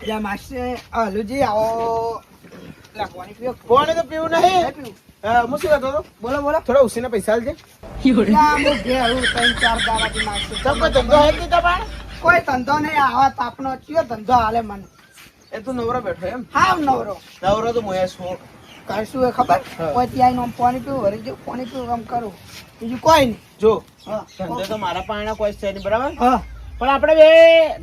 યા માસી હલુજી આવો લાગવાની પીઓ કોને તો પીવું નહીં. હું શું કહેતો હતો? બોલો બોલો થોડા ઉસીના પૈસા આલજે. ના હું ઘેરું 3-4 દાડાથી માસી તમ કોઈ ધંધો હે જ નહીં તમારે? કોઈ ધંધો નહીં આવા તાપનો ચિયો ધંધો હાલે મને એ તું નવરો બેઠો એમ? હાવ નવરો નવરો તો મોયા છું. કરશું એ ખબર હા. કોઈ ત્યાં આમ પાણી પીવું વળી જો પાણી પીવું આમ કરું બીજું કોઈ નહીં. જો હા ધંધો તો મારા પાણા કોઈ છે નહીં, બરાબર? હા પણ આપણે બે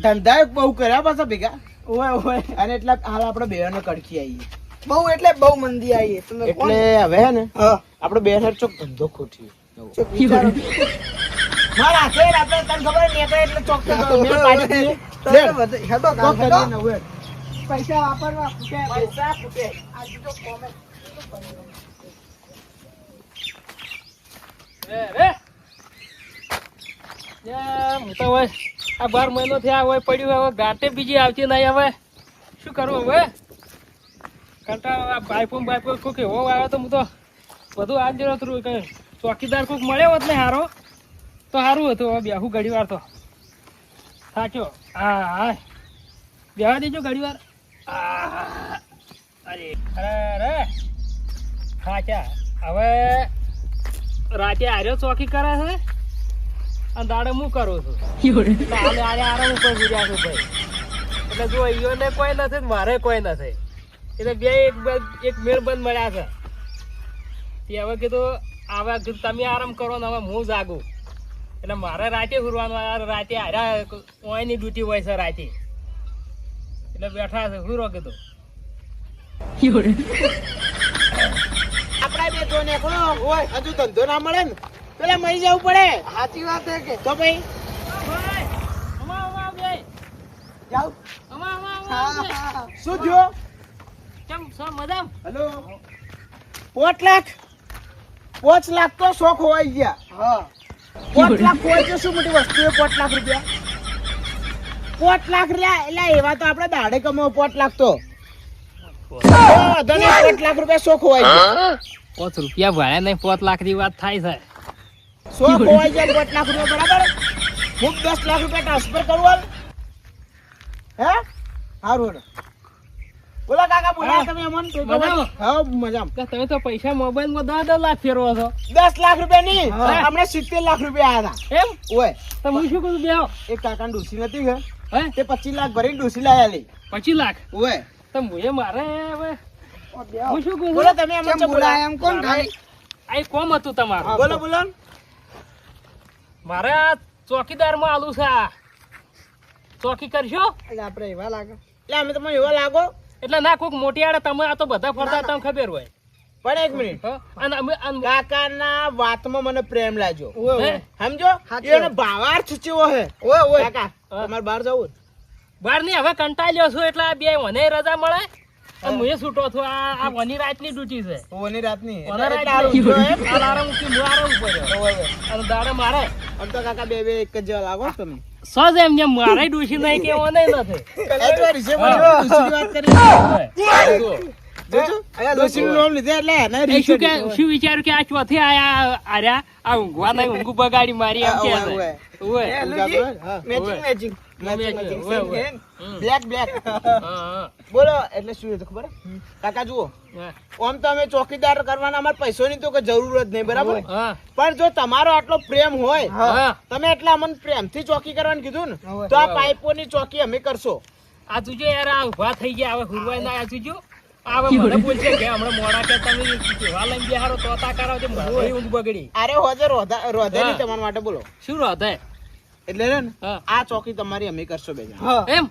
ધંધા બહુ કર્યા પાછા ભેગા, ઓય ઓય અને એટલે હાલ આપણે બેને કડકી આવીએ. બહુ એટલે બહુ મંદી આવી તમે કોણ? એટલે હવે હે ને હા આપણે બે હેડ ચોક ધંધો ખોટીએ. ચૂપ વિચારો. મારા હાથે આપણે તને ખબર નહીં એટલે એટલે ચોક મેં પાડી દીધી. તમે બધે હેડો કામ કોક હેડો. કરીને હવે. પૈસા વાપરવા ખૂટે. પૈસા ખૂટે. આ બીજો કોમે. હું તો હવે આ 12 મહિનો થયા હોય પડ્યું, હવે ગાંઠે બીજી આવતી નહીં. હવે શું કરવું? હવે કંટાળો આ બાઈફો કોઈક એવો આવ્યો તો હું તો બધું આજ જરો થયું કે ચોકીદાર કોઈક મળ્યો હોત ને હારો તો સારું હતું. હવે બેહું ઘડી વાર તો સાચો. હા હા બેહવા દેજો ઘડી વાર. અરે અરે સાચા. હવે રાતે આર્યો ચોકી કરે છે અને દાડે હું કરું છું. એટલે હાલે હાલે આરામ ઉપર ગુજ્યા છું ભાઈ. એટલે જો ઈયોને કોઈ નથી ને મારે કોઈ નથી, એટલે બે એક મેળ બંધ મળ્યા છે. તે હવે કીધું હવે કીધું તમે આરામ કરો ને હવે હું જાગું. એટલે મારે રાતે હુરવાનું. રાતે હાર્યા ઓયની ડ્યુટી હોય છે રાતે, એટલે બેઠા છે હુરો કીધું. આપણા બે જોને કોણ હોય હજુ ધંધો ના મળે ને પેલા મરી જવું પડે. સાચી વાત છે કે તો ભાઈ જાઉં? અમા હા. શું થયો? કેમ છો મજામ? હેલો 5 લાખ 5 લાખ તો શોખ હોવાઈ ગયા. હા 5 લાખ હોય તો શું મોટી વસ્તુ છે? 5 લાખ રૂપિયા 5 લાખ રહ્યા એટલે એવા તો આપણે દાડે કમાવો 5 લાખ તો. 5 લાખ રૂપિયા શોખ હોવાઈ ગયા. 5 રૂપિયા ભર્યા નહીં, 5 લાખ ની વાત થાય છે. શોખ હોવાઈ ગયા 5 લાખ રૂપિયા, બરાબર? હું 10 લાખ રૂપિયા ટ્રાન્સફર કરું હાલ. હે સારું. બોલો કાકા, બોલા તમે અમન? મજામાં? હા મજામાં. કે તમે તો પૈસા મોબાઈલ માં 10 લાખ ફેરવો છો 10 લાખ રૂપિયા નહીં, હા. હમણાં 70 લાખ રૂપિયા આવ્યા એમ? હતા. ઓય તો હું શું કરું? બેહો. એક કાકા ડૂસી નથી કે હે તે 25 લાખ ભરીને ડૂસી લાયા લી. 25 લાખ? ઓય તો મુએ મારે હવે હું શું કહું બોલો છું? તમે અમન કેમ ચમ બોલાય એમ કોણ ખાલી? આ એક કોમ હતું તમારું. બોલો બોલો. મારે આ ચોકીદાર માં આલું છે. આ ચોકી કરશો એટલે આપણે એવા લાગે એટલે અમે તમને એવા લાગો. એટલે ના કોઈક મોટી આડે તમે આ તો બધા ફરતા તમને ખબર હોય. પણ એક મિનિટ, હો? અને અમે કાકાના વાતમાં મને પ્રેમ લાગ્યો. ઓય હે? ઓય સમજો? સાચી એનો વાત. ભાવાર્થ ચેવો હે. ઓય ઓય કાકા હા. તમારે બહાર જવું? બહાર ની હવે કંટાળ્યો છું એટલે આ બે મને રજા મળે અને હું છૂટો છું. આ વની રાતની ડ્યુટી છે. ઓની રાતની. વની એટલે રાતની. આવું જો એમ? આ આરામ ઉઠી હું આરામ ઉપર ઓય ઓય. અને દાડે મારે આમ તો કાકા બે એક જ જેવા લાગો છો તમે. સજ એમ જેમ મારે ડૂસી નહીં કે ઓને નથી. એ તો રીસે હા. બોલ્યો, ડૂસીની વાત કરી. હવે, જો. જોજો? અહીંયા ડૂસીનું નામ લીધે એટલે એને એ રીસે શું કે દીધો. શું વિચાર્યું કે આ ચોથી આયા આર્યા આ ઊંઘવા નહીં ઊંઘ બગાડી મારી એમ કે ઓય, ઓય. ઓય. સમજાતો હોય? હા. Matching matching matching, matching. ઓય, ઓય. Black black. હા, બોલો એટલે શું હતું ખબર હે? કાકા જુઓ, હા, આમ તો અમે ચોકીદાર કરવાના અમારે પૈસોની તો કોઈ જરૂર જ નહીં, બરાબર? હા, પણ જો તમારો આટલો પ્રેમ હોય, હા. તમે એટલા અમને પ્રેમથી ચોકી કરવાનું કીધું ને, હવે. તો આ પાઇપોની ચોકી અમે કરશો. આ તુજો યાર આ ઊભા થઈ ગયા હવે હુરવાય ના આ તુજો હવે મને બોલશે કે હમણાં મોડા કે તમે કેવા લઈને બેહારો તોતા કરાવો છો મારી ઊંઘ બગડી. અરે હોજે રોધે નહીં હા. તમારા માટે, બોલો. શું રોધે? એટલે રે ને હા. આ ચોકી તમારી અમે કરશો બે જણા. હા એમ?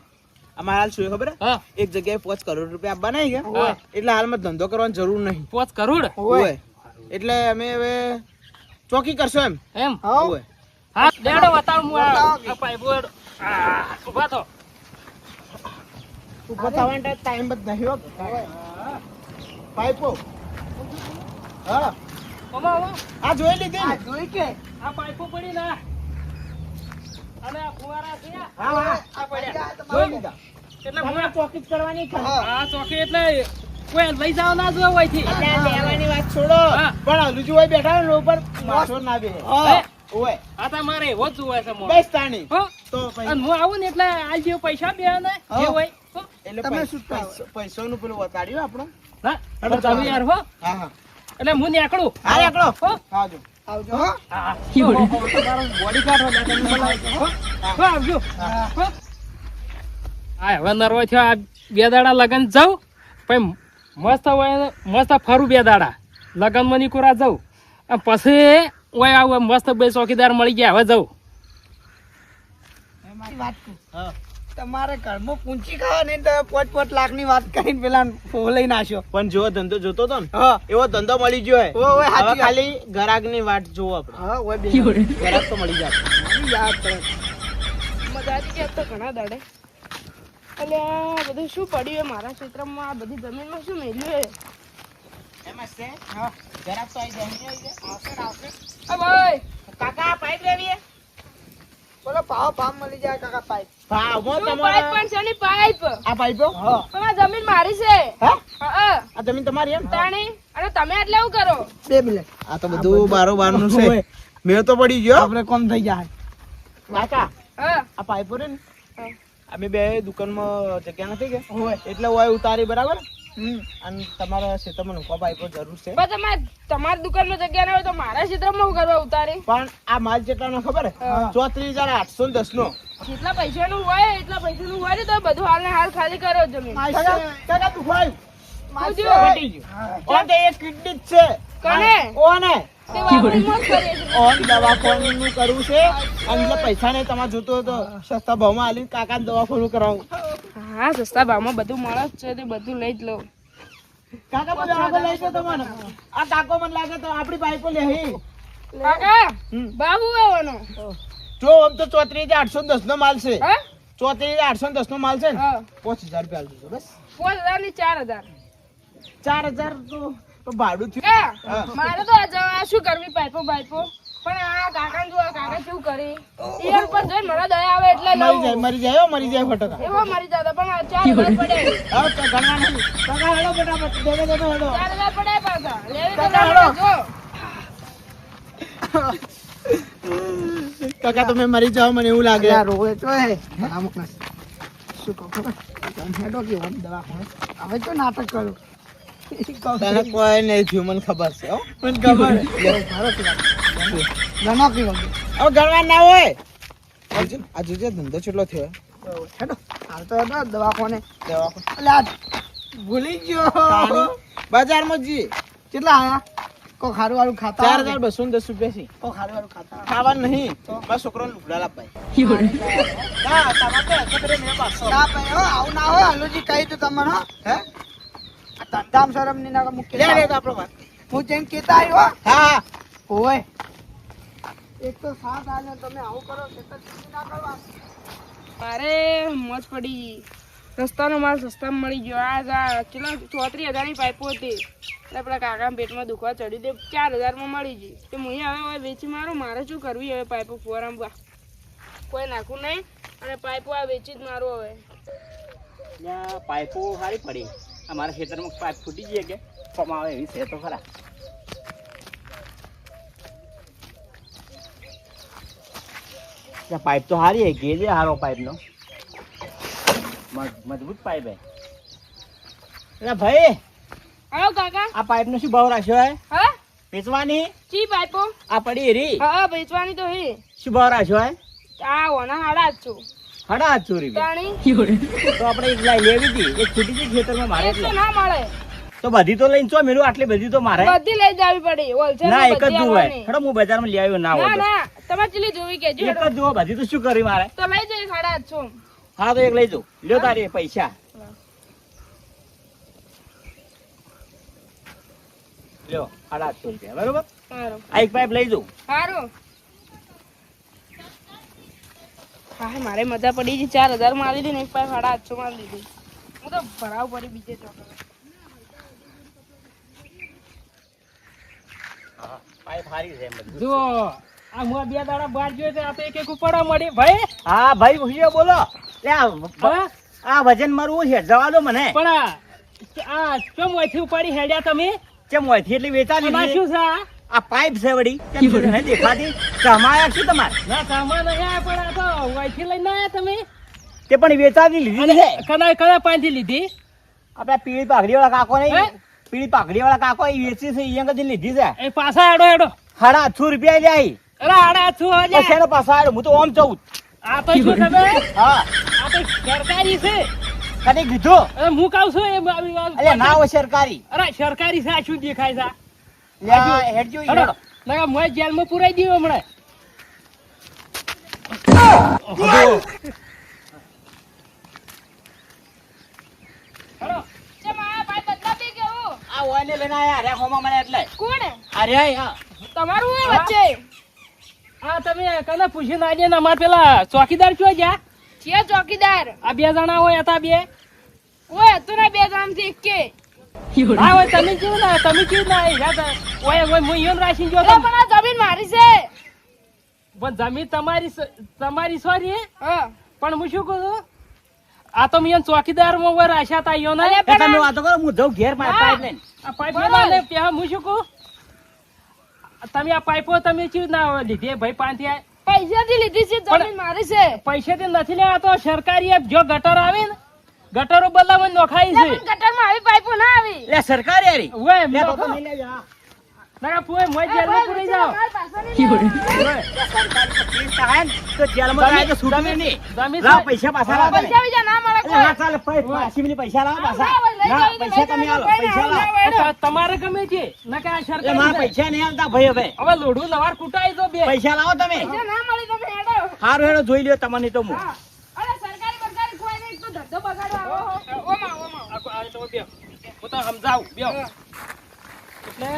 અમારે હાલ શું છે ખબર હે? હા, એક જગ્યાએ 5 કરોડ રૂપિયા બનાવી ગયા, હા. એટલે હાલમાં ધંધો કરવાની જરૂર નહીં. 5 કરોડ? ઓય. એટલે અમે હવે ચોકી કરશો એમ. એમ? હા ઓય. હા, લેડો બતાવ હું બતાવો કે. આ પાઇપો ઊભા થો. ઉપર થવાનો ટાઈમ જ નહીં હો. પાઇપો હા ઓમા, ઓમા, આ જોઈ લીધી આ ને? જોઈ કે આ પાઇપો પડી ના અને આ ફુવારા છે આ. હા હા આ પડ્યા. જોઈ લીધા. એટલે હું તમારે ચોકી જ કરવાની છે. હા. આ ચોકી એટલે કોઈ લઈ જાવ ના જો હોયથી. એટલે આ લેવાની વાત છોડો, હા. પણ હલુજી હોય બેઠા હોય ને ઉપર માથો ના બે. હા. ઓય આ તો મારે એવો જ જોવાય છે મોં. બેસ તાણી. હો? તો પછી અને હું આવું ને એટલે આ જે પૈસા બે ને જે હા. હોય હો? એટલે એટલે તમે શું થાવ? પૈસાનું પેલું વતાડ્યું આપણો. ના હવે તમે યાર હો હા હા એટલે હું નીકળું હા એકડો હો આવજો. આવજો હો. હા તમારો બોડી ગાર્ડ હોય તમે બોલાવજો હો હો આવજો હો હા હવે નરવો થયો આ બે દાડા લગન જાઉં પછી મસ્ત હોય મસ્ત ફરું બે દાડા લગનમાં નીકળા જાઉં અને પછી ઓય આવું મસ્ત બે ચોકીદાર મળી ગયા હવે જાઉં મારી વાત કહું. હા તમારે ઘરમાં પૂંચી ખાવા નહીં તો 5 લાખની વાત કરીને પેલા ફોન લઈ નાખ્યો. પણ જેવો ધંધો જોતો તો ને હા એવો ધંધો મળી ગયો હે. ઓય ઓય હવે હાચી વાત. ખાલી ગ્રાહકની વાટ જોવો આપણે. હા ઓય બે ગ્રાહક તો મળી જાય. મારી યાદ કરે. મજા આવી ગયા તો ઘણા દાડે એટલે આ બધું શું પડ્યું એ મારા ક્ષેત્રમાં આ બધી જમીનમાં શું મેલ્યું એમાં છે હા ગ્રાહક તો આવી જાય. અહીં આવી જાય. આવશે ને આવશે. એ ભાઈ કાકા પાઇપ લેવી હે? બોલો પાવ મળી જાય કાકા પાઇપ. ભાવમાં શું તમારે પાઇપ પણ છે ની પાઇપ આ પાઇપો હા પણ આ જમીન મારી છે હા હા આ જમીન તમારી એમ? તાણી અને તમે એટલે એવું કરો 2 મિનિટ આ તો બધું બારોબારનું છે. મેળ તો પડી ગયો. આપણે કોમ થઈ જાય. કાકા હા આ પાઇપો રે ને હા. અમે બે દુકાનમાં જગ્યા નથી કે હોય. એટલે હોય ઉતારી બરાબર. હમ. અને તમારા ખેતરમાં નૂકા પાઇપો જરૂર છે. પણ તમારી દુકાનમાં જગ્યા ના હોય તો મારા ક્ષેત્રમાં હું કરવા ઉતારી પણ આ માલ જેટલાનો ખબર હે હા. 34,810 નો. જેટલા પૈસાનું હોય એટલા પૈસાનું હોય ને તો બધું હાલ ને હાલ ખાલી કરો જમીન કાકા કાકા તું ભાઈ પૂછ્યું. ઘટી ગયું. ઓન તો એક કિડની જ છે. કને ઓને તે વાપરી મોજ કરીએ છીએ. ઓન દવાખાનું કરવું છે. અને જો પૈસા નહીં તમારે જોતો હોય તો સસ્તા ભાવમાં આલીને કાકાને દવાખાનું કરાવું. હા સસ્તા ભાવમાં બધું મળે જ છે તે બધું લઈ જ લઉં કાકા બધું આગળ લઈ જાઓ તમને. આ કાકો મને લાગે તો આપણી પાઇપો લેહી. કાકા હમ. બાબુ આવવાનો જો આમ તો 34,810 નો માલ છે. હા 34,810 નો માલ છે ને હા 5,000 રૂપિયા આલી દેજો બસ. 5,000 ની 4,000 4,000 તો ભાડું થયું. હા, મારે તો આ શું કરવી પાઇપો પણ આ કાકા જો આ કાકા શું કરી ઈયર પર જોઈને મને દયા આવે એટલે લઉં મરી જાય હો, મરી જાય ફટકા. એવો મરી જતો પણ આ 4,000 પડે હા, તો ગણવા નહીં. કાકા હેડો ફટાફટ. દેજો હેડો. 4,000 પડે પાછા લેવી તો કાકા, ના હેડો. જો કાકા તમે મરી જાઓ મને એવું લાગે. આ રોવે તો હે. અમુક ના શું કહું ખબર? તમે હેડો કે ઓમ દવાખાને. હવે તો નાટક કરું. તને કોઈ નહીં થયું મને ખબર છે હો. મને ખબર હે. ગણો કે વગર. હવે ગણવા ના હોય. આ જોજે ધંધો કેટલો થયો. હેડો હાલ તો હેડો દવાખાને. દવાખાને. એટલે આ ભૂલી ગયો. તાણી બજારમાં જઈએ. કેટલા આયા? કો ખારું વાળું ખાતા. 4,210 રૂપિયા છે. કો ખારું વાળું ખાતા. ખાવાનું નહીં. મારા છોકરાને લુગડા લાવવા. ના તમારે તો એકબીરે મેં પાડશો. ના ભાઈ હો આવું ના હોય હલુજી કહી તો તમને હો. હે? આ ધંધામ શરમ ની ના મૂકી લે લે તો આપણો વાત. હું જેમ કેતા આવ્યો હા હોય એક તો સાથ આને તમે આવું કરો કે તો ના કરવા. મારે મોજ પડી રસ્તાનો માલ સસ્તામાં મળી ગયો આ કેટલા 34,000 ની પાઇપો હતી એટલે આપણા કાકા પેટમાં દુખવા ચડી દે 4,000 માં મળી ગઈ તો હું હવે વેચી મારું મારે શું કરવી હવે પાઇપો ફોરામ કોઈ નાખવું નહીં અને પાઇપો આ વેચી જ મારું હવે ત્યાં પાઇપો સારી પડી અમારા ખેતરમાં પાઇપ ફૂટી ગઈ કે કમાવે એવી છે તો ખરા. ત્યાં પાઇપ તો સારી હે ગેજ સારો પાઇપનો મજબૂત પાઇપ હે. એટલે ભાઈ આવો કાકા આ પાઇપનો શું ભાવ રાખ્યો હે? હા વેચવાની ચી પાઇપો આ પડી રી હા વેચવાની તો હે શું ભાવ રાખ્યો હે? આ ઓના 850 850 રૂપિયા. તાણી તો આપણે એક લેવી હતી એક છૂટી હતી ખેતરમાં મારે એક તો એટલે ના મળે તો બધી તો લઈને ચો મેળું આટલી બધી તો મારે બધી લઈ જવી પડી હોલસેલ ના એક જ જોવે. હેડો હું બજારમાં લઈ આવ્યો ના ના હોય ના તમે ચીલી જોવી કેજો તો. એક જ જોવો બધી તો શું કરી મારે. તો લઈ જઈએ 850 હા તો એક લઈ જાઉં. લ્યો તારી પૈસા લ્યો 850 રૂપિયા બરોબર. સારું આ એક પાઇપ લઈ જાઉં. સારું હા મારે મજા પડી ગઈ 4,000 મારી દીધી ને એક પાઇપ 850 મારી દીધી હું તો ભરાવ પડી બીજે ચોકડે પાઇપ હારી છે એમ બધું. જો આ હું બે દાડા બહાર જોયો તો આ તો એક ઉપાડા મળી ભાઈ હા ભાઈ ભૂયો બોલો. લે હા? આ વજન મારું છે જવા દો મને. પણ આ કેમ મોયથી ઉપાડી હેડ્યા તમે કેમ હોય એટલી વેચા એમાં દીધી. શું છે આ? આ પાઇપ છે વળી કેમ છે? નહીં દેખાતી કમાયા શું તમારે? ના સામાન અહીંયા પણ આ તો મોયથી લઈને આવ્યા તમે તે પણ વેચાતી લીધી છે કના પાસેથી લીધી આપડા પીળી પાઘડી વાળા કાકો હે? નહીં પીળી પાઘડી વાળા કાકો એ વેચી છે અહીંયા કદી લીધી છે એ પાછા હેડો 850 રૂપિયા લ્યાઈ અરે આડા છું હજી. શેનો પાછા આવ્યો હું તો ઓમ ચૌદ આ તો શું તમે હા આ તો સરકારી છે કદી કીધું અરે હું કહું છું એ આવી વાત. અરે ના હોય સરકારી અરે સરકારી છે આ શું દેખાય છે લ્યા હેડજો ઈ હેડો હેડો. નકર મોય જેલમાં પુરાઈ દીધો હમણાં હેડો. ચમ આ ભાઈ બદલાતી કે હું? આ ઓયને લઈને આયા અરે હોમાં મને એટલે કોણ? અરે હા તમારું હોય વચ્ચે? આ તમે કને પૂછીને આજે ને અમાર પેલા ચોકીદાર છો જ્યાં છે ચોકીદાર? આ 2 જણા હોય હતા 2 ઓય હતું ને 2 ગામથી એકે. હા હોય તમે કેવું ના તમે કેવું ના આવી જા ઓય ઓય હું ઈયોન રાખીને જો અરે પણ આ જમીન મારી છે. પણ જમીન તમારી સોરી હા. પણ હું શું કહું છું આ તો મિયન ચોકીદાર માં હોય રાખ્યા તા ઈયોને અરે એ તમે વાતો કરો હું જઉં ઘેર હા. પાઇપ લઈને આ પાઇપ બોલ. લેવા ને ત્યાં હું શું કહું તમે આ પાઇપો તમે કેવું ના લીધી ભાઈ પાંથી આ પૈસાથી લીધી છે જમીન મારી છે. પૈસેથી નથી લેવા તો સરકારી એપ જો ગટર આવે ને ગટરો બદલામાં નોખાઈ એટલે છે પણ ગટરમાં આવી પાઇપો ના આવી. લે સરકારી હારી ઓય લે નોખો. બાપા નહીં લેજો હા. ના પૂએ મોય જેલમાં પૂરી જાઓ મારી પાસે નહીં લેવા. સરકારી તો કેસ થાય ને તો જેલમાં જાય તો છૂટવે નહીં જમીન લાવ પૈસા પાછા લાવો તમે. પૈસા બીજા ના મળે એટલે ના કોઈ. ચાલે 80 મિનિટ પૈસા લાવો પાછા લઈ ના જાઓ, પૈસા તમે આલો પૈસા લાવો તમારે ગમે છે ના કે આ એટલે મારા સરકાર પૈસા નહીં આલતા ભાઈ હવે હવે લોઢું લવાર કૂટાઈ દો બે પૈસા લાવો તમે પૈસા ના મળે તમે હેડો. સારું હેડો જોઈ લ્યો તમને તો હું હા. અરે સરકારી બરકારી કોઈ નહીં, તો ધંધો બગાડવા આવો હો. ઓમાં, ઓમાં. આ તો બે હું તો સમજાવું બે એટલે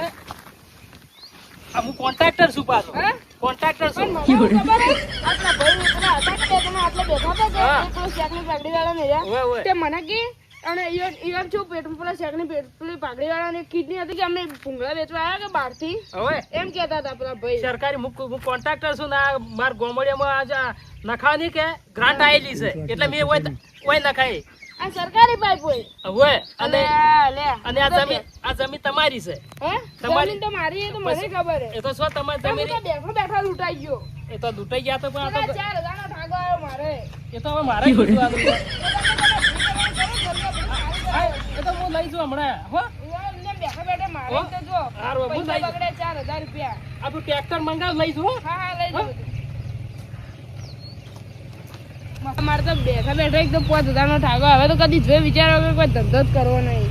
આ હું કોન્ટ્રાક્ટર છું પાછો હે? કોન્ટ્રાક્ટર પણ છું મને શું ખબર હે? આટલા ભાઈ પેલા હતા કે બે જણા આટલે બેઠા હતા કે હા. એક પેલો શેકની પાઘડીવાળા ને રહ્યા. ઓય ઓય તે મને કી અને ઈવન શું પેટમાં પેલા શેકની પેલી પાઘડીવાળાની કિડની હતી કે અમે ભૂંગળા વેચવા આવ્યા કે બહારથી હવે એમ કહેતા હતા પેલા ભાઈ. સરકારી હું કોન્ટ્રાક્ટર છું ને આ માર ગોમડિયામાં આજ આ નખાવાની કે ગ્રાન્ટ આયેલી છે એટલે મેં ઓય નખાઈ આ સરકારી પાઇપ હોય. હવે અને લે અને આ જમીન તમારી છે હે? તમારી- જમીન તો મારી હે તો મને ખબર હે. એ તો શું તમારી પણ હું જમીન તો બેઠો બેઠા લૂંટાઈ ગયો. એ તો લૂંટાઈ ગયા તો પણ આ પેલા તો 4000 નો ઠાગો આવ્યો મારે. એ તો હવે મારે કીધું આ બધું. હા, એ તો હું લઈ જાઉં હમણાં હો એમને બેઠા બેઠા મારે હો? તો જો હારું, હું પૈસા લઈ- બગડે 4000 રૂપિયા. આપણું ટ્રેક્ટર મંગાવ લઈ જાઉં હા હા લઈ જાઉં. મારે તો બેઠા બેઠા એકદમ 5000 નો ઠાગો હવે તો કદી જોઈ વિચારો કે કોઈ ધંધો જ કરવો નહીં.